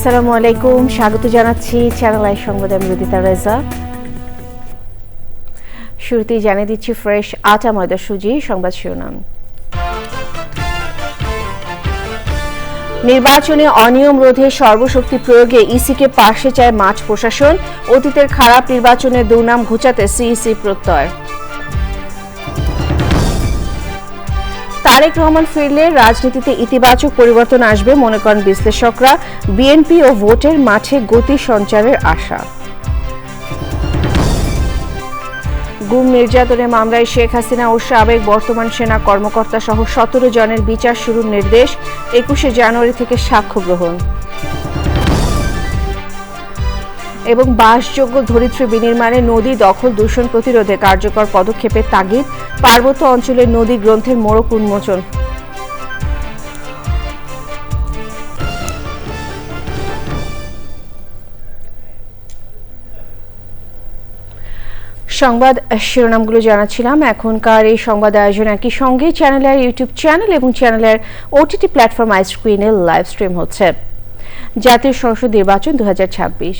আসসালামু আলাইকুম, স্বাগত জানাচ্ছি চ্যানেল আই সংবাদে। আমি রুদিতা রেজা। শুরুতেই জানিয়ে দিচ্ছি ফ্রেশ আটা ময়দা সুজি সংবাদ শিরোনাম। নির্বাচনে অনিয়ম রোধে সর্বশক্তি প্রয়োগে ইসিকে পাশে চায় মাঠ প্রশাসন। অতীতের খারাপ নির্বাচনের দুর্নাম ঘুচাতে সিইসি প্রত্যয়। তারেক রহমান ফিরলে রাজনীতিতে ইতিবাচক পরিবর্তন আসবে মনে করেন বিশ্লেষকরা। বিএনপি ও ভোটের মাঠে গতি সঞ্চারের আশা। গুম নির্যাতনের মামলায় শেখ হাসিনা ও সাবেক বর্তমান সেনা কর্মকর্তা সহ 17 জনের বিচার শুরুর নির্দেশ। 21 জানুয়ারি থেকে সাক্ষ্য গ্রহণ। এবং বাসযোগ্য ধরিত্রী বিনির্মাণে নদী দখল দূষণ প্রতিরোধে কার্যকর পদক্ষেপের তাগিদ। পার্বত্য অঞ্চলের নদী গ্রন্থের মোড়ক উন্মোচন। সংবাদ শিরোনামগুলো জানাচ্ছিলাম। এখনকার এই সংবাদ আয়োজন একই সঙ্গে চ্যানেলের ইউটিউব চ্যানেল এবং চ্যানেলের ওটিটি প্ল্যাটফর্ম আইস্ক্রিনে লাইভ স্ট্রিম হচ্ছে। জাতীয় সংসদ নির্বাচন 2026।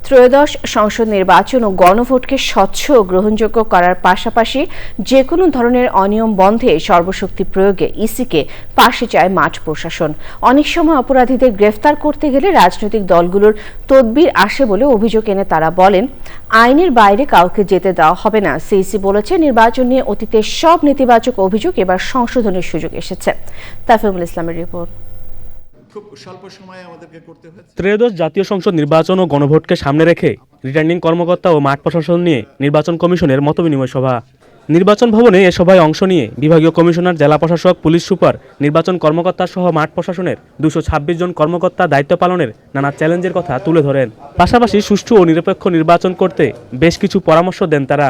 ত্রয়োদশ সংসদ নির্বাচন ও গণভোটকে স্বচ্ছ ও গ্রহণযোগ্য করার পাশাপাশি যে কোনো ধরনের অনিয়ম বন্ধে সর্বশক্তি প্রয়োগে ইসিকে পাশে চায় মাঠ প্রশাসন। অনেক সময় অপরাধীদের গ্রেফতার করতে গেলে রাজনৈতিক দলগুলোর তদবির আসে বলে অভিযোগ এনে তারা বলেন, আইনের বাইরে কাউকে যেতে দেওয়া হবে না। সিইসি বলেছে, নির্বাচন নিয়ে অতীতের সব নেতিবাচক অভিযোগ এবার সংশোধনের সুযোগ এসেছে। তাফিমুল ইসলামের রিপোর্ট। ত্রয়োদশ জাতীয় সংসদ নির্বাচন ও গণভোটকে সামনে রেখে রিটার্নিং কর্মকর্তা ও মাঠ প্রশাসন নিয়ে নির্বাচন কমিশনের মতবিনিময় সভা। নির্বাচন ভবনে এ সভায় অংশ নিয়ে বিভাগীয় কমিশনার, জেলা প্রশাসক, পুলিশ সুপার, নির্বাচন কর্মকর্তা সহ মাঠ প্রশাসনের 226 জন কর্মকর্তা দায়িত্ব পালনের নানা চ্যালেঞ্জের কথা তুলে ধরেন। পাশাপাশি সুষ্ঠু ও নিরপেক্ষ নির্বাচন করতে বেশ কিছু পরামর্শ দেন তারা।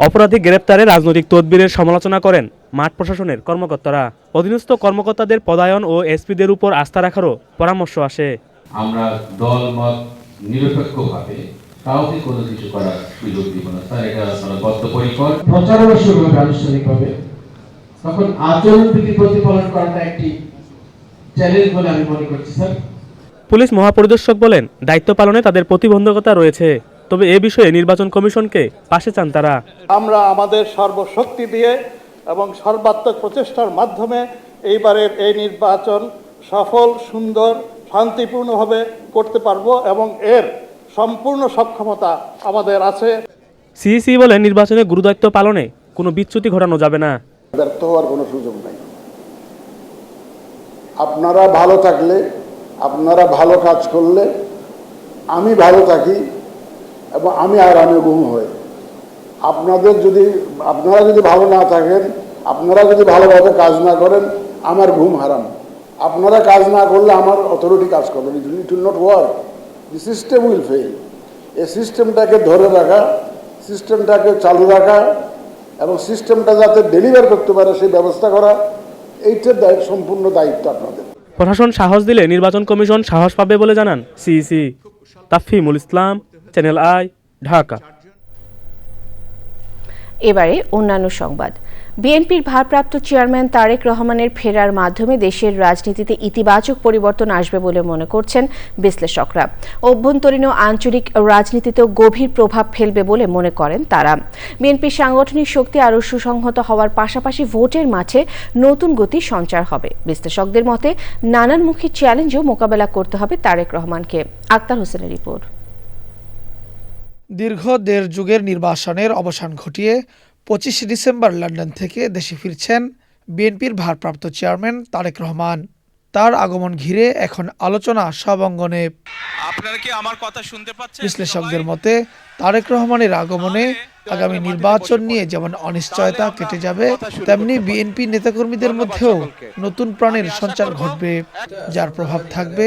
অপরাধী গ্রেপ্তারে রাজনৈতিক তদবিরের সমালোচনা করেন মাঠ প্রশাসনের কর্মকর্তারা। অধীনস্থ কর্মকর্তাদের পদায়ন ও এসপিদের উপর আস্থা রাখারও পরামর্শ আসে। আমরা দলমত নিরপেক্ষভাবে কাউকে কোনো কিছু করার সুযোগ দিব না স্যার, এটা আমরা বদ্ধপরিকর। প্রচারণা শুরু হবে আনুষ্ঠানিকভাবে, তখন আচরণবিধি প্রতিপালন করাটা একটি চ্যালেঞ্জ বলে আমি মনে করছি স্যার। পুলিশ মহাপরিদর্শক বলেন, দায়িত্ব পালনে তাদের প্রতিবন্ধকতা রয়েছে, তবে এ বিষয়ে নির্বাচন কমিশনকে পাশে চান তারা। আমরা আমাদের সর্বশক্তি দিয়ে এবং সর্বাত্মক প্রচেষ্টার মাধ্যমে এইবারের এই নির্বাচন সফল, সুন্দর, শান্তিপূর্ণভাবে করতে পারবো এবং এর সম্পূর্ণ সক্ষমতা আমাদের আছে। সিইসি বলেন, নির্বাচনে গুরুদায়িত্ব পালনে কোনো বিচ্যুতি ঘটানো যাবে না। ব্যর্থ হওয়ার কোনো সুযোগ নাই। আপনারা ভালো থাকলে, আপনারা ভালো কাজ করলে আমি ভালো থাকি এবং আমি ঘুম হই। আপনারা যদি ভালো না থাকেন, আপনারা যদি ভালোভাবে কাজ না করেন, আমার ঘুম হারাম। আপনারা কাজ না করলে আমার অথরিটি কাজ করবে। It will not work, the system will fail. এই সিস্টেমটাকে ধরে রাখা, সিস্টেমটাকে চালু রাখা এবং সিস্টেমটা যাতে ডেলিভার করতে পারে সেই ব্যবস্থা করা, এইটার সম্পূর্ণ দায়িত্ব আপনাদের। প্রশাসন সাহস দিলে নির্বাচন কমিশন সাহস পাবে বলে জানান CEC. Tafimul Islam, channel I, Dhaka. এবারে অন্যান্য সংবাদ। বিএনপির ভারপ্রাপ্ত চেয়ারম্যান তারেক রহমানের ফেরার মাধ্যমে দেশের রাজনীতিতে ইতিবাচক পরিবর্তন আসবে বলে মনে করছেন বিশ্লেষকরা। অভ্যন্তরীণ ও আঞ্চলিক রাজনীতিতেও গভীর প্রভাব ফেলবে বলে মনে করেন তারা। বিএনপির সাংগঠনিক শক্তি আরও সুসংহত হওয়ার পাশাপাশি ভোটের মাঠে নতুন গতি সঞ্চার হবে। বিশ্লেষকদের মতে নানানমুখী চ্যালেঞ্জও মোকাবেলা করতে হবে তারেক রহমানকে। আক্তার হোসেনের রিপোর্ট। দীর্ঘ 1.5 যুগের নির্বাসনের অবসান ঘটিয়ে 25 ডিসেম্বর লন্ডন থেকে দেশে ফিরছেন বিএনপির ভারপ্রাপ্ত চেয়ারম্যান তারেক রহমান। তার আগমন ঘিরে এখন আলোচনা সব অঙ্গনে। আপনারা কি আমার কথা শুনতে পাচ্ছেন? বিশ্লেষকদের মতে তারেক রহমানের আগমনে আগামী নির্বাচন নিয়ে যেমন অনিশ্চয়তা কেটে যাবে, তেমনি বিএনপি নেতাকর্মীদের মধ্যেও নতুন প্রাণের সঞ্চার ঘটবে, যার প্রভাব থাকবে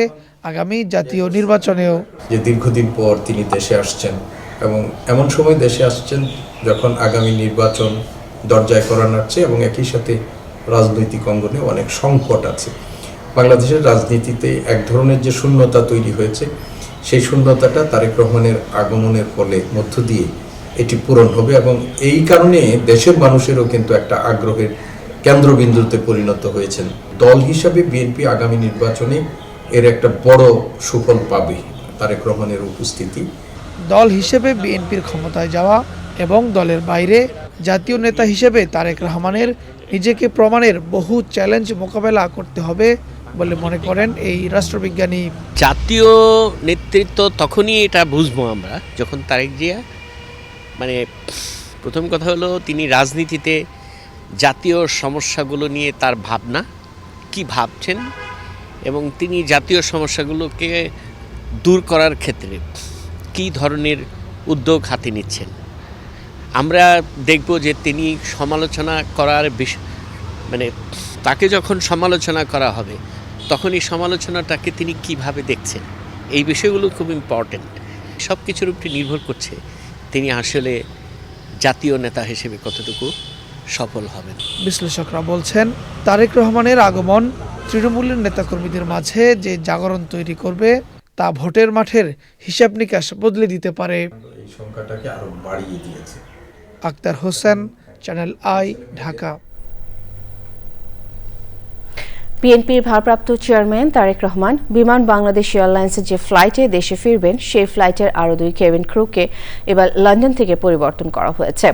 আগামী জাতীয় নির্বাচনেও। যে দীর্ঘদিন পর তিনি দেশে আসছেন এবং এমন সময় দেশে আসছেন যখন আগামী নির্বাচন দরজায় করা নাড়ছে এবং একই সাথে রাজনৈতিক অঙ্গনে অনেক সংকট আছে। বাংলাদেশের রাজনীতিতে এক ধরনের যে শূন্যতা তৈরি হয়েছে, সেই শূন্যতাটা তারেক রহমানের আগমনের ফলে মধ্য দিয়ে এটি পূরণ হবে এবং এই কারণে দেশের মানুষেরও কিন্তু একটা আগ্রহের কেন্দ্রবিন্দুতে পরিণত হয়েছেন। দল হিসাবে বিএনপি আগামী নির্বাচনে এর একটা বড় সুফল পাবে তারেক রহমানের উপস্থিতি। দল হিসেবে বিএনপির ক্ষমতায় যাওয়া এবং দলের বাইরে জাতীয় নেতা হিসেবে তারেক রহমানের নিজেকে প্রমাণের বহু চ্যালেঞ্জ মোকাবেলা করতে হবে বলে মনে করেন এই রাষ্ট্রবিজ্ঞানী। জাতীয় নেতৃত্ব তখনই এটা বুঝবো আমরা যখন তারেক জিয়া প্রথম কথা হলো তিনি রাজনীতিতে জাতীয় সমস্যাগুলো নিয়ে তার ভাবনা কি ভাবছেন এবং তিনি জাতীয় সমস্যাগুলোকে দূর করার ক্ষেত্রে কী ধরনের উদ্যোগ হাতে নিচ্ছেন। আমরা দেখব যে তিনি সমালোচনা করার তাকে যখন সমালোচনা করা হবে তখন এই সমালোচনাটাকে তিনি কিভাবে দেখছেন, এই বিষয়গুলো খুব ইম্পর্টেন্ট। সব কিছুর উপরে নির্ভর করছে তিনি আসলে জাতীয় নেতা হিসেবে কতটুকু সফল হবেন। বিশ্লেষকরা বলছেন তারেক রহমানের আগমন তৃণমূলের নেতাকর্মীদের মাঝে যে জাগরণ তৈরি করবে তা ভোটের মাঠের হিসাব নিকাশ বদলে দিতে পারে। এই সংখ্যাটাকে আরো বাড়িয়ে দিয়েছে। Akhtar Hossain, channel I, Dhaka. বিএনপির ভারপ্রাপ্ত চেয়ারম্যান তারেক রহমান বিমান বাংলাদেশ এয়ারলাইন্সের যে ফ্লাইটে দেশে ফিরবেন সেই ফ্লাইটের আরও 2 কেবিন ক্রুকে এবার লন্ডন থেকে পরিবর্তন করা হয়েছে।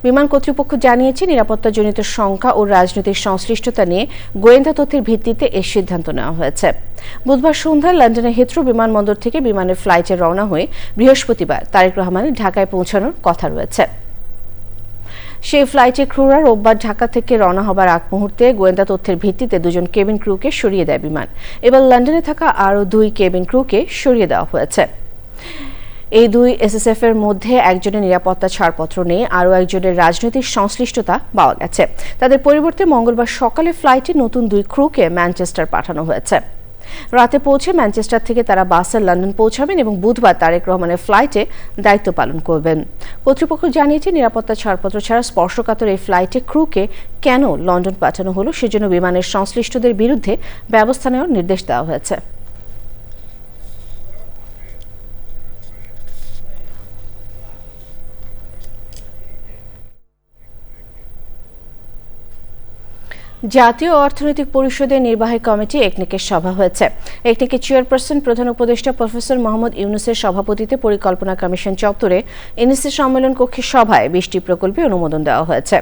বিমান কর্তৃপক্ষ জানিয়েছে নিরাপত্তাজনিত শঙ্কা ও রাজনৈতিক সংশ্লিষ্টতা নিয়ে গোয়েন্দা তথ্যের ভিত্তিতে এই সিদ্ধান্ত নেওয়া হয়েছে। বুধবার সন্ধ্যায় লন্ডনের হিথ্রো বিমানবন্দর থেকে বিমানের ফ্লাইটে রওনা হয়ে বৃহস্পতিবার তারেক রহমানের ঢাকায় পৌঁছানোর কথা রয়েছে। সেই ফ্লাইটে ক্রুরা রোববার ঢাকা থেকে রওনা হবার আগ মুহূর্তে গোয়েন্দা তথ্যের ভিত্তিতে 2 কেবিন ক্রুকে সরিয়ে দেয় বিমান। এবার লন্ডনে থাকা আরও 2 কেবিন ক্রুকে সরিয়ে দেওয়া হয়েছে। এই 2 এসএসএফ এর মধ্যে একজনের নিরাপত্তা ছাড়পত্র নেই, আরও একজনের রাজনৈতিক সংশ্লিষ্টতা পাওয়া গেছে। তাদের পরিবর্তে মঙ্গলবার সকালে ফ্লাইটে নতুন 2 ক্রুকে ম্যানচেস্টার পাঠানো হয়েছে। রাতে পৌঁছে ম্যানচেস্টার থেকে তারা বাসে লন্ডন পৌঁছাবেন এবং বুধবার তারেক রহমানের ফ্লাইটে দায়িত্ব পালন করবেন। কর্তৃপক্ষ জানিয়েছে নিরাপত্তা ছাড়পত্র ছাড়া স্পর্শকাতর এই ফ্লাইটে ক্রুকে কেন লন্ডন পাঠানো হলো সেজন্য বিমানের সংশ্লিষ্টদের বিরুদ্ধে ব্যবস্থা নেওয়ার নির্দেশ দেওয়া হয়েছে। জাতীয় অর্থনৈতিক পরিষদের নির্বাহী কমিটি একনেকের সভা হয়েছে। একনেকের চেয়ারপারসন প্রধান উপদেষ্টা প্রফেসর মোহাম্মদ ইউনূসের সভাপতিত্বে পরিকল্পনা কমিশন চত্বরে এনএসসি সম্মেলন কক্ষের সভায় 20টি প্রকল্পে অনুমোদন দেওয়া হয়েছে।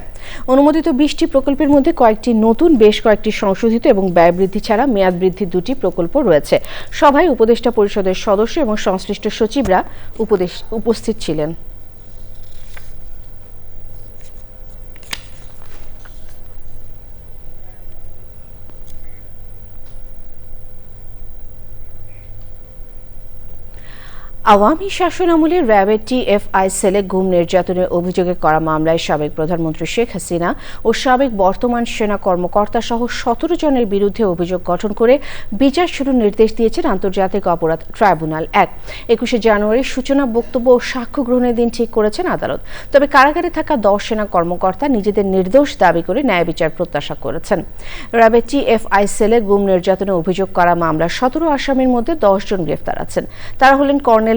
অনুমোদিত 20টি প্রকল্পের মধ্যে কয়েকটি নতুন, বেশ কয়েকটি সংশোধিত এবং ব্যয় বৃদ্ধি ছাড়া মেয়াদ বৃদ্ধির 2টি প্রকল্প রয়েছে। সভায় উপদেষ্টা পরিষদের সদস্য এবং সংশ্লিষ্ট সচিবরা উপস্থিত ছিলেন। আওয়ামী শাসনামলে র্যাবের টিএফআই সেলে গুম নির্যাতনের অভিযোগে করা মামলায় সাবেক প্রধানমন্ত্রী শেখ হাসিনা ও সাবেক বর্তমান সেনা কর্মকর্তা সহ 17 জনের বিরুদ্ধে অভিযোগ গঠন করে বিচার শুরুর নির্দেশ দিয়েছেন আন্তর্জাতিক অপরাধ ট্রাইব্যুনাল 1। 21শে জানুয়ারি সূচনা, বক্তব্য ও সাক্ষ্য গ্রহণের দিন ঠিক করেছেন আদালত। তবে কারাগারে থাকা 10 সেনা কর্মকর্তা নিজেদের নির্দোষ দাবি করে ন্যায় বিচার প্রত্যাশা করেছেন। র্যাবের টিএফআই সেলে গুম নির্যাতনের অভিযোগ করা মামলার 17 আসামির মধ্যে 10 জন গ্রেফতার আছেন। তারা হলেন colonel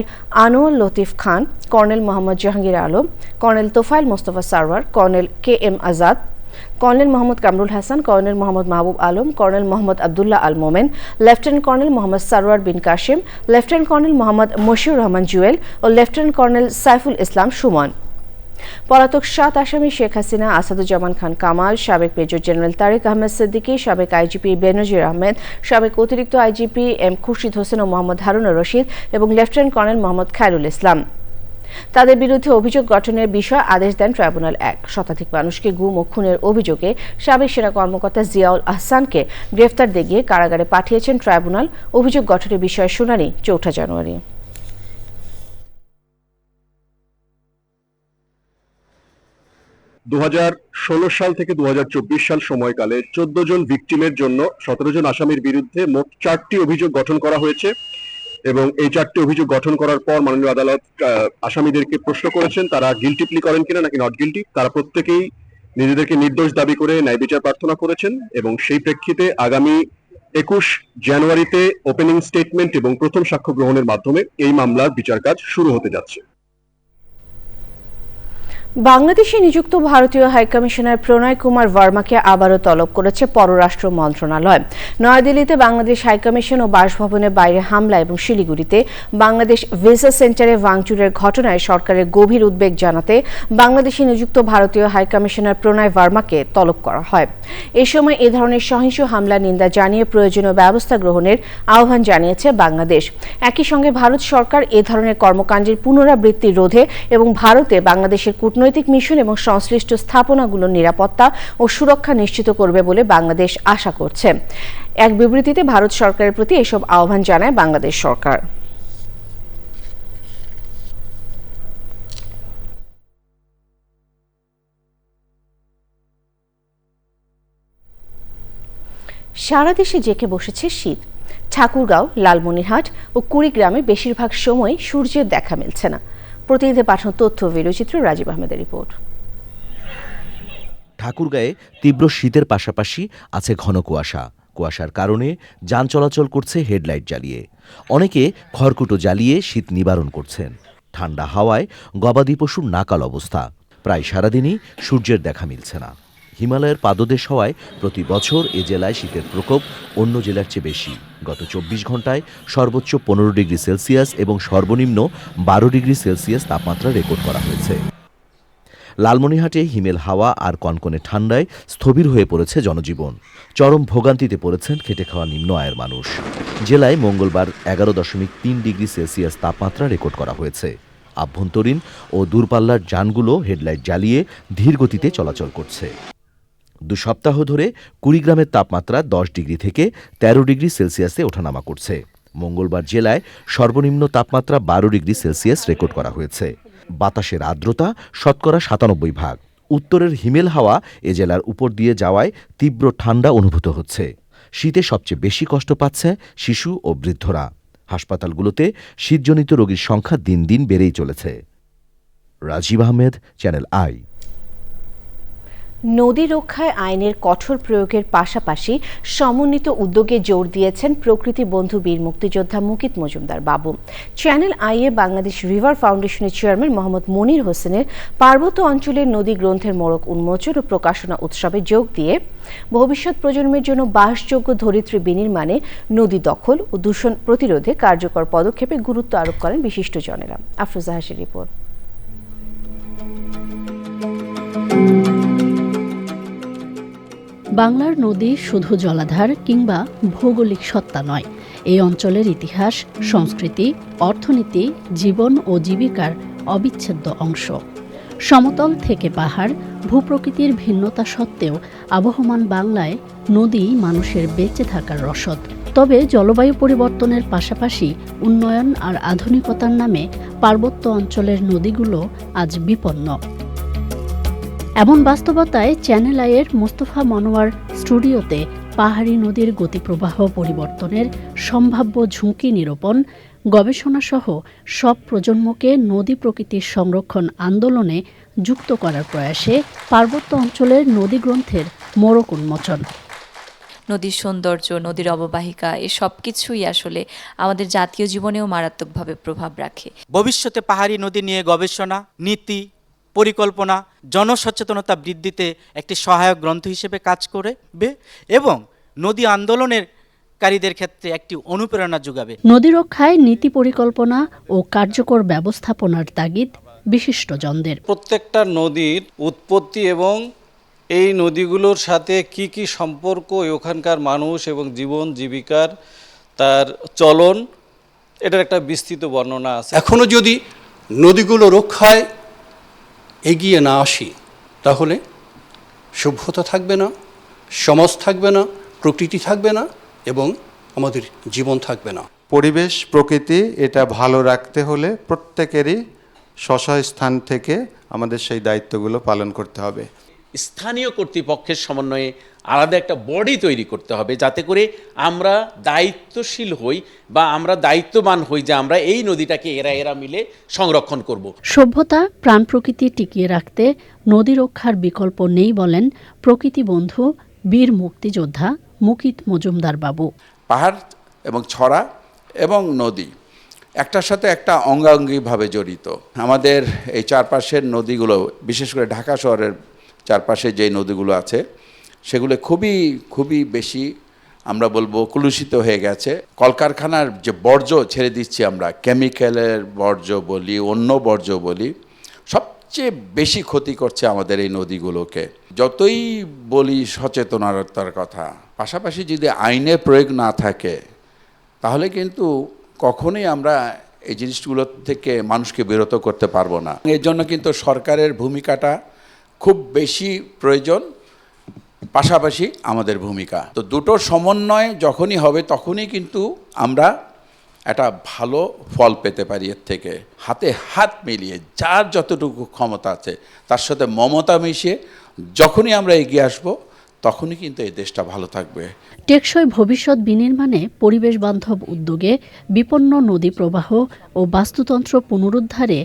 Anwar Latif Khan, colonel Mohammad Jahangir Alam, colonel Tofail Mostafa Sarwar, colonel KM Azad, colonel Mohammad Kamrul Hasan, colonel Mohammad Mahbub Alam, colonel Mohammad Abdullah Al Momen, lieutenant colonel Mohammad Sarwar Bin Kashem, lieutenant colonel Mohammad Mashiur Rahman Jewel ও লেফটেন্যান্ট কর্নেল সাইফুল ইসলাম সুমন। পলাতক 7 আসামি শেখ হাসিনা, আসাদুজ্জামান খান কামাল, সাবেক মেজর জেনারেল তারেক আহমেদ সিদ্দিকী, সাবেক আইজিপি বেনজির আহমেদ, সাবেক অতিরিক্ত আইজিপি M খুরশিদ হোসেন ও মোহাম্মদ হারুনুর রশিদ এবং লেফটেন্যান্ট কর্নেল মোহাম্মদ খায়রুল ইসলাম। তাদের বিরুদ্ধে অভিযোগ গঠনের বিষয়ে আদেশ দেন ট্রাইব্যুনাল 1। শতাধিক মানুষকে গুম ও খুনের অভিযোগে সাবেক সেনা কর্মকর্তা জিয়াউল আহসানকে গ্রেফতার দেখিয়ে কারাগারে পাঠিয়েছেন ট্রাইব্যুনাল। অভিযোগ গঠনের বিষয়ে শুনানি 4 জানুয়ারি। 2016 সাল থেকে 2024 সাল সময়কালে 14 জন ভিকটিমের জন্য 17 জন আসামির বিরুদ্ধে মোট 4টি অভিযোগ গঠন করা হয়েছে এবং এই 4টি অভিযোগ গঠন করার পর মাননীয় আদালত আসামিদেরকে প্রশ্ন করেছেন তারা গিলটি প্লি করেন কিনা নাকি নট গিলটি। তারা প্রত্যেকেই নিজেদেরকে নির্দোষ দাবি করে ন্যায় বিচার প্রার্থনা করেছেন এবং সেই প্রেক্ষিতে আগামী 21 জানুয়ারিতে ওপেনিং স্টেটমেন্ট এবং প্রথম সাক্ষ্য গ্রহণের মাধ্যমে এই মামলার বিচার কাজ শুরু হতে যাচ্ছে। বাংলাদেশে নিযুক্ত ভারতীয় হাইকমিশনার প্রণয় কুমার ভার্মাকে আবারও তলব করেছে পররাষ্ট্র মন্ত্রণালয়। নয়াদিল্লিতে বাংলাদেশ হাইকমিশন ও বাসভবনের বাইরে হামলা এবং শিলিগুড়িতে বাংলাদেশ ভিসা সেন্টারে ভাঙচুরের ঘটনায় সরকারের গভীর উদ্বেগ জানাতে বাংলাদেশে নিযুক্ত ভারতীয় হাইকমিশনার প্রণয় ভার্মাকে তলব করা হয়। এ সময় এ ধরনের সহিংস হামলা নিন্দা জানিয়ে প্রয়োজনীয় ব্যবস্থা গ্রহণের আহ্বান জানিয়েছে বাংলাদেশ। একই সঙ্গে ভারত সরকার এ ধরনের কর্মকাণ্ডের পুনরাবৃত্তি রোধে এবং ভারতে বাংলাদেশের কূটনৈতিক মিশন এবং সংশ্লিষ্ট স্থাপনাগুলোর নিরাপত্তা ও সুরক্ষা নিশ্চিত করবে বলে বাংলাদেশ আশা করছে। এক বিবৃতিতে ভারত সরকারের প্রতি এসব আহ্বান জানায় বাংলাদেশ সরকার। সারা দেশে জেঁকে বসেছে শীত। ঠাকুরগাঁও, লালমনিরহাট ও কুড়িগ্রামে বেশিরভাগ সময় সূর্যের দেখা মিলছে না। প্রতিনিধি পাঠানো তথ্য ভিডিওচিত্র রাজীব আহমেদের রিপোর্ট। ঠাকুরগাঁয়ে তীব্র শীতের পাশাপাশি আছে ঘন কুয়াশা। কুয়াশার কারণে যান চলাচল করছে হেডলাইট জ্বালিয়ে। অনেকে খড়কুটো জ্বালিয়ে শীত নিবারণ করছেন। ঠান্ডা হাওয়ায় গবাদি পশুর নাকাল অবস্থা। প্রায় সারাদিনই সূর্যের দেখা মিলছে না। হিমালয়ের পাদদেশ হওয়ায় প্রতি বছর এ জেলায় শীতের প্রকোপ অন্য জেলার চেয়ে বেশি। গত 24 ঘন্টায় সর্বোচ্চ 15 ডিগ্রি সেলসিয়াস এবং সর্বনিম্ন 12 ডিগ্রি সেলসিয়াস তাপমাত্রা রেকর্ড করা হয়েছে। লালমনিরহাটে হিমেল হাওয়া আর কনকনে ঠান্ডায় স্থবির হয়ে পড়েছে জনজীবন। চরম ভোগান্তিতে পড়েছেন খেটে খাওয়া নিম্ন আয়ের মানুষ। জেলায় মঙ্গলবার 11.3 ডিগ্রি সেলসিয়াস তাপমাত্রা রেকর্ড করা হয়েছে। আভ্যন্তরীণ ও দূরপাল্লার যানগুলো হেডলাইট জ্বালিয়ে ধীর গতিতে চলাচল করছে। 2 সপ্তাহ ধরে কুড়িগ্রামের তাপমাত্রা 10 ডিগ্রি থেকে 13 ডিগ্রি সেলসিয়াসে ওঠানামা করছে। মঙ্গলবার জেলায় সর্বনিম্ন তাপমাত্রা 12 ডিগ্রি সেলসিয়াস রেকর্ড করা হয়েছে। বাতাসের আর্দ্রতা শতকরা 97%। উত্তরের হিমেল হাওয়া এ জেলার উপর দিয়ে যাওয়ায় তীব্র ঠান্ডা অনুভূত হচ্ছে। শীতে সবচেয়ে বেশি কষ্ট পাচ্ছে শিশু ও বৃদ্ধরা। হাসপাতালগুলোতে শীতজনিত রোগীর সংখ্যা দিন দিন বেড়েই চলেছে। Rajib Ahmed, channel I. নদী রক্ষায় আইনের কঠোর প্রয়োগের পাশাপাশি সমন্বিত উদ্যোগে জোর দিয়েছেন প্রকৃতি বন্ধু বীর মুক্তিযোদ্ধা মুকিত মজুমদার বাবু। Channel I A Bangladesh river ফাউন্ডেশনের চেয়ারম্যান মোহাম্মদ মনির হোসেনের পার্বত্য অঞ্চলের নদী গ্রন্থের মোড়ক উন্মোচন ও প্রকাশনা উৎসবে যোগ দিয়ে ভবিষ্যৎ প্রজন্মের জন্য বাসযোগ্য ধরিত্রী বিনির্মাণে, নদী দখল ও দূষণ প্রতিরোধে কার্যকর পদক্ষেপে গুরুত্ব আরোপ করেন বিশিষ্টজনেরা। আফরোজা হাসির রিপোর্ট। বাংলার নদী শুধু জলাধার কিংবা ভৌগোলিক সত্তা নয়, এই অঞ্চলের ইতিহাস, সংস্কৃতি, অর্থনীতি, জীবন ও জীবিকার অবিচ্ছেদ্য অংশ। সমতল থেকে পাহাড়, ভূপ্রকৃতির ভিন্নতা সত্ত্বেও আবহমান বাংলায় নদী মানুষের বেঁচে থাকার রসদ। তবে জলবায়ু পরিবর্তনের পাশাপাশি উন্নয়ন আর আধুনিকতার নামে পার্বত্য অঞ্চলের নদীগুলো আজ বিপন্ন। এমন বাস্তবতায় চ্যানেল আইয়ের মোস্তফা মনোয়ার স্টুডিওতে পাহাড়ি নদীর গতিপ্রবাহ পরিবর্তনের সম্ভাব্য ঝুঁকি নিরূপণ, গবেষণাসহ সব প্রজন্মকে নদী প্রকৃতির সংরক্ষণ আন্দোলনে যুক্ত করার প্রয়াসে পার্বত্য অঞ্চলের নদী গ্রন্থের মোড়ক উন্মোচন। নদীর সৌন্দর্য, নদীর অববাহিকা, এ সব কিছুই আসলে আমাদের জাতীয় জীবনেও মারাত্মকভাবে প্রভাব রাখে। ভবিষ্যতে পাহাড়ি নদী নিয়ে গবেষণা, নীতি, পরিকল্পনা, জনসচেতনতা বৃদ্ধিতে একটি সহায়ক গ্রন্থ হিসেবে কাজ করবে এবং নদী আন্দোলনের কারীদের ক্ষেত্রে একটি অনুপ্রেরণা যোগাবে। নদী রক্ষায় নীতি পরিকল্পনা ও কার্যকর ব্যবস্থাপনার তাগিদ বিশিষ্টজনদের। প্রত্যেকটা নদীর উৎপত্তি এবং এই নদীগুলোর সাথে কি কি সম্পর্ক, ওখানকার মানুষ এবং জীবন জীবিকার তার চলন, এটার একটা বিস্তৃত বর্ণনা আছে। এখনো যদি নদীগুলো রক্ষায় এগিয়ে না আসি তাহলে সভ্যতা থাকবে না, সমাজ থাকবে না, প্রকৃতি থাকবে না এবং আমাদের জীবন থাকবে না। পরিবেশ প্রকৃতি এটা ভালো রাখতে হলে প্রত্যেকেরই স্ব স্থান থেকে আমাদের সেই দায়িত্বগুলো পালন করতে হবে। স্থানীয় কর্তৃপক্ষের সমন্বয়ে আলাদা একটা বডি তৈরি করতে হবে, যাতে করে আমরা দায়িত্বশীল হই বা আমরা দায়িত্ববান হই যে আমরা এই নদীটাকে এরা মিলে সংরক্ষণ করব। সভ্যতা, প্রাণ প্রকৃতি টিকিয়ে রাখতে নদী রক্ষার বিকল্প নেই বলেন প্রকৃতি বন্ধু বীর মুক্তিযোদ্ধা মুকিত মজুমদার বাবু। পাহাড় এবং ছড়া এবং নদী একটার সাথে একটা অঙ্গাঙ্গিভাবে জড়িত। আমাদের এই চারপাশের নদীগুলো, বিশেষ করে ঢাকা শহরের চারপাশে যে নদীগুলো আছে সেগুলো খুবই বেশি আমরা বলবো কলুষিত হয়ে গেছে। কলকারখানার যে বর্জ্য ছেড়ে দিচ্ছি আমরা, কেমিক্যালের বর্জ্য বলি, অন্য বর্জ্য বলি, সবচেয়ে বেশি ক্ষতি করছে আমাদের এই নদীগুলোকে। যতই বলি সচেতনতার কথা, পাশাপাশি যদি আইনের প্রয়োগ না থাকে তাহলে কিন্তু কখনোই আমরা এই জিনিসগুলো থেকে মানুষকে বিরত করতে পারবো না। এর জন্য কিন্তু সরকারের ভূমিকাটা খুব বেশি প্রয়োজন, পাশাপাশি আমাদের ভূমিকা। তো দুটোর সমন্বয় যখনই হবে তখনই কিন্তু আমরা একটা ভালো ফল পেতে পারি। এর থেকে হাতে হাত মিলিয়ে যার যতটুকু ক্ষমতা আছে তার সাথে মমতা মিশিয়ে যখনই আমরা এগিয়ে আসবো তখনই কিন্তু এই দেশটা ভালো থাকবে। টেকসই ভবিষ্যৎ বিনির্মাণে পরিবেশ বান্ধব উদ্যোগে বিপন্ন নদী প্রবাহ ও বাস্তুতন্ত্র পুনরুদ্ধারে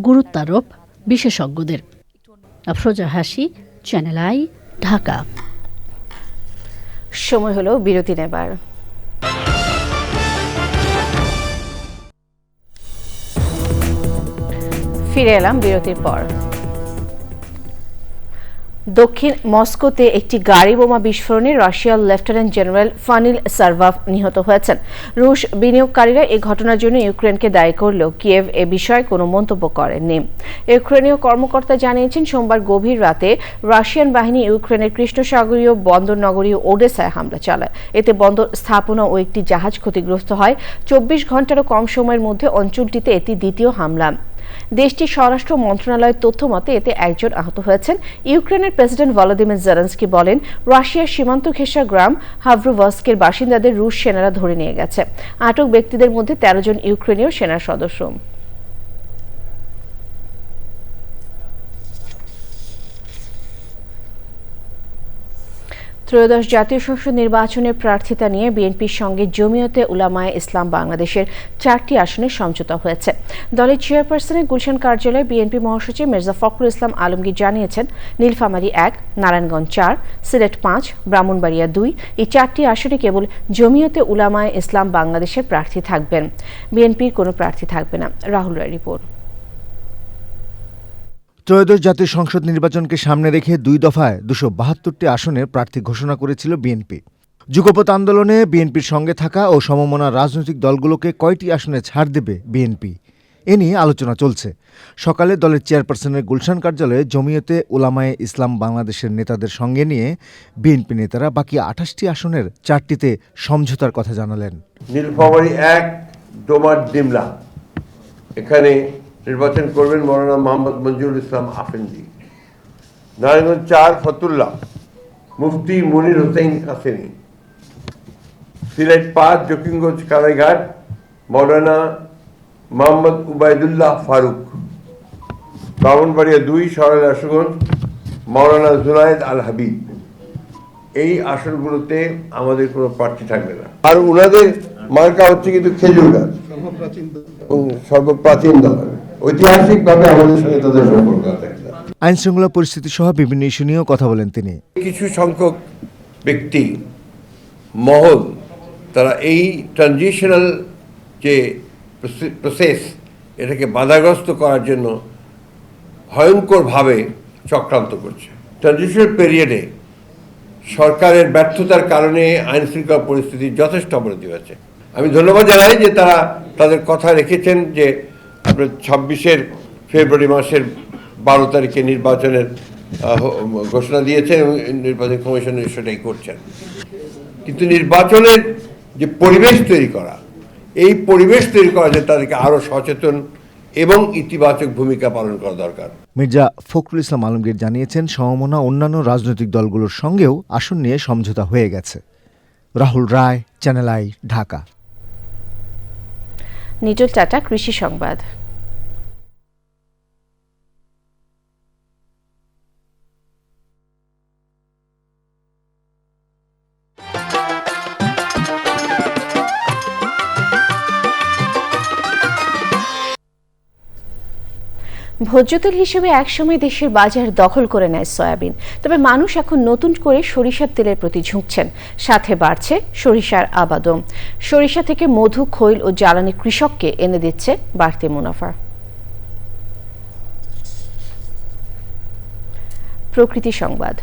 গুরুত্বারোপ বিশেষজ্ঞদের। আফরোজা হাসি, চ্যানেল আই, ঢাকা। সময় হলো বিরতি নেবার। ফিরে এলাম বিরতির পর। দক্ষিণ মস্কোতে একটি গাড়ি বোমা বিস্ফোরণে রাশিয়ার লেফটেন্যান্ট জেনারেল ফানিল সারভাভ নিহত হয়েছেন। রুশ বিনিয়োগকারীরা এই ঘটনার জন্য ইউক্রেনকে দায়ী করলেও কিয়েভ এ বিষয়ে কোনো মন্তব্য করেননি। ইউক্রেনীয় কর্মকর্তা জানিয়েছেন সোমবার গভীর রাতে রাশিয়ান বাহিনী ইউক্রেনের কৃষ্ণসাগরীয় বন্দর নগরী ওডেসায় হামলা চালায়। এতে বন্দর স্থাপনা ও একটি জাহাজ ক্ষতিগ্রস্ত হয়। 24 ঘন্টারও কম সময়ের মধ্যে অঞ্চলটিতে এটি দ্বিতীয় হামলা। দেশটির স্বরাষ্ট্র মন্ত্রণালয়ের তথ্য মতে এতে একজন আহত হয়েছেন। ইউক্রেনের প্রেসিডেন্ট ভলোদিমির জেলেনস্কি বলেন, রাশিয়ার সীমান্ত ঘেঁষা গ্রাম হাভ্রোভস্কের বাসিন্দাদের রুশ সেনারা ধরে নিয়ে গেছে। আটক ব্যক্তিদের মধ্যে 13 জন ইউক্রেনীয় সেনার সদস্য। ত্রয়োদশ জাতীয় সংসদ নির্বাচনের প্রার্থিতা নিয়ে বিএনপির সঙ্গে জমিয়তে উলামায়ে ইসলাম বাংলাদেশের 4টি আসনে সমঝোতা হয়েছে। দলের চেয়ারপারসনের গুলশান কার্যালয়ে বিএনপি মহাসচিব মির্জা ফখরুল ইসলাম আলমগীর জানিয়েছেন, নীলফামারী 1, নারায়ণগঞ্জ 4, সিলেট 5, ব্রাহ্মণবাড়িয়া 2 এই 4টি আসনে কেবল জমিয়তে উলামায়ে ইসলাম বাংলাদেশের প্রার্থী থাকবেন, বিএনপির কোনো প্রার্থী থাকবে না। রাহুল রায় রিপোর্ট। ত্রয়োদশ জাতীয় সংসদ নির্বাচনকে সামনে রেখে 2 দফায় 272টি আসনের প্রার্থী ঘোষণা করেছিল বিএনপি। যুগপৎ আন্দোলনে বিএনপির সঙ্গে থাকা ও সমমনা রাজনৈতিক দলগুলোকে কয়টি আসনে ছাড় দেবে বিএনপি, এ নিয়ে আলোচনা চলছে। সকালে দলের চেয়ারপারসনের গুলশান কার্যালয়ে জমিয়তে উলামায়ে ইসলাম বাংলাদেশের নেতাদের সঙ্গে নিয়ে বিএনপি নেতারা বাকি 28টি আসনের 4টিতে সমঝোতার কথা জানালেন। নীলফামারী 1 ডোমার ডিমলা, এখানে নির্বাচন করবেন মৌলানা মোহাম্মদ মঞ্জুরুল ইসলাম আফেন্দি। নারায়ণগঞ্জ 4 ফতুল্লাহ, মুফতি মুনির হোসেন কাসেমি। সিলেট 5 জকিগঞ্জ কানাইঘাট, মৌলানা মোহাম্মদ উবাইদুল্লাহ ফারুক। ব্রাহ্মণবাড়িয়া 2 সরাইল আশুগঞ্জ, মৌলানা জুনায়েদ আল হাবিব। এই আসনগুলোতে আমাদের কোনো প্রার্থী থাকবে না। আর ওনাদের মার্কা হচ্ছে কিন্তু খেজুর গাছ, সর্বপ্রাচীন দল। ঐতিহাসিকভাবে আমাদের সঙ্গে তাদের সম্পর্ক আছে। আইন শৃঙ্খলা পরিস্থিতি সহ বিভিন্ন ইস্যু নিয়েও কথা বলেন তিনি। কিছু সংখ্যক ব্যক্তি মহল তারা এই ট্রানজিশনাল যে প্রসেস এটাকে বাধাগ্রস্ত করার জন্য ভয়ঙ্করভাবে চক্রান্ত করছে। ট্রানজিশনাল পিরিয়ডে সরকারের ব্যর্থতার কারণে আইন শৃঙ্খলা পরিস্থিতি যথেষ্ট অবনতি হয়েছে। আমি ধন্যবাদ জানাই যে তারা তাদের কথা রেখেছেন যে আপনার 26 ফেব্রুয়ারি মাসের 12 তারিখে নির্বাচনের ঘোষণা দিয়েছেন এবং নির্বাচন কমিশন সেটাই করছেন। কিন্তু নির্বাচনের যে পরিবেশ তৈরি করা, এই পরিবেশ তৈরি করা যে তাদেরকে আরও সচেতন এবং ইতিবাচক ভূমিকা পালন করা দরকার। মির্জা ফখরুল ইসলাম আলমগীর জানিয়েছেন, সমমনা অন্যান্য রাজনৈতিক দলগুলোর সঙ্গেও আসন নিয়ে সমঝোতা হয়ে গেছে। Rahul Roy, channel I, Dhaka. নিটল টাটা কৃষি সংবাদ। ভোজ্য তেল হিসেবে একসময় দেশের বাজার দখল করে নেয় সয়াবিন, তবে মানুষ এখন নতুন করে সরিষার তেলের প্রতি ঝুঁকছেন। সাথে বাড়ছে সরিষার আবাদও। সরিষা থেকে মধু, খৈল ও জ্বালানি কৃষককে এনে দিচ্ছে বাড়তি মুনাফা। প্রকৃতি সংবাদ।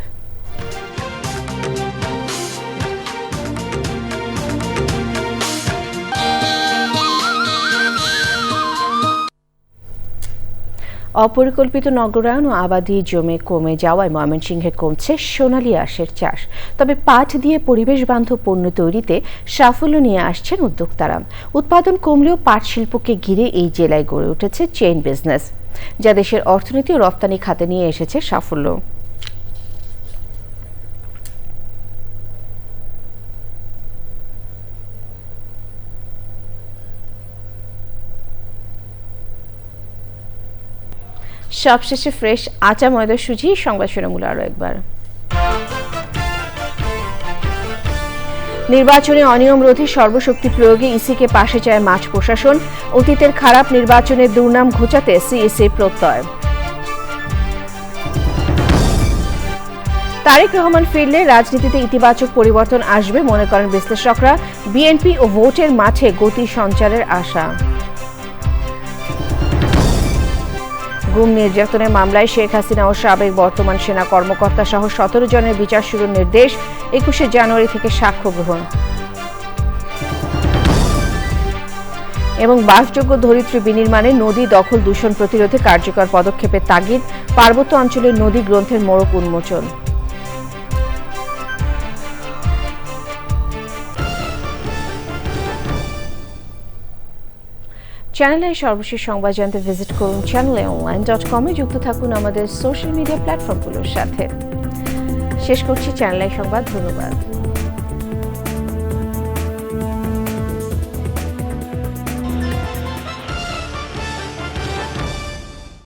অপরিকল্পিত নগরায়ন ও আবাদি জমে কমে যাওয়ায় ময়মনসিংহে কমছে সোনালী আঁশের চাষ। তবে পাট দিয়ে পরিবেশ বান্ধব পণ্য তৈরিতে সাফল্য নিয়ে আসছেন উদ্যোক্তারা। উৎপাদন কমলেও পাট শিল্পকে ঘিরে এই জেলায় গড়ে উঠেছে চেইন বিজনেস, যা দেশের অর্থনীতি ও রপ্তানি খাতে নিয়ে এসেছে সাফল্য। সবশেষে ফ্রেশ আটা ময়দা সুজি সংবাদ শিরোনামগুলো আরো একবার। নির্বাচনে অনিয়ম রোধে সর্বশক্তি প্রয়োগে ইসিকে পাশে চায় মাঠ প্রশাসন। অতীতের খারাপ নির্বাচনের দুর্নাম ঘোচাতে সিইসি প্রত্যয়। তারেক রহমান ফিরলে রাজনীতিতে ইতিবাচক পরিবর্তন আসবে মনে করেন বিশ্লেষকরা। বিএনপি ও ভোটের মাঠে গতি সঞ্চারের আশা। গুম নির্যাতনের মামলায় শেখ হাসিনা ও সাবেক বর্তমান সেনা কর্মকর্তা সহ 17 জনের বিচার শুরুর নির্দেশ। 21শে জানুয়ারি থেকে সাক্ষ্য গ্রহণ। এবং বাসযোগ্য ধরিত্রী বিনির্মাণে নদী দখল দূষণ প্রতিরোধে কার্যকর পদক্ষেপের তাগিদ। পার্বত্য অঞ্চলের নদী গ্রন্থের মোড়ক উন্মোচন। চ্যানেলে সর্বশেষ সংবাদ জানতে ভিজিট করুন channelonline.com-এ। যুক্ত থাকুন আমাদের সোশ্যাল মিডিয়া প্ল্যাটফর্মগুলোর সাথে। শেষ করছি চ্যানেল সংবাদ। ধন্যবাদ।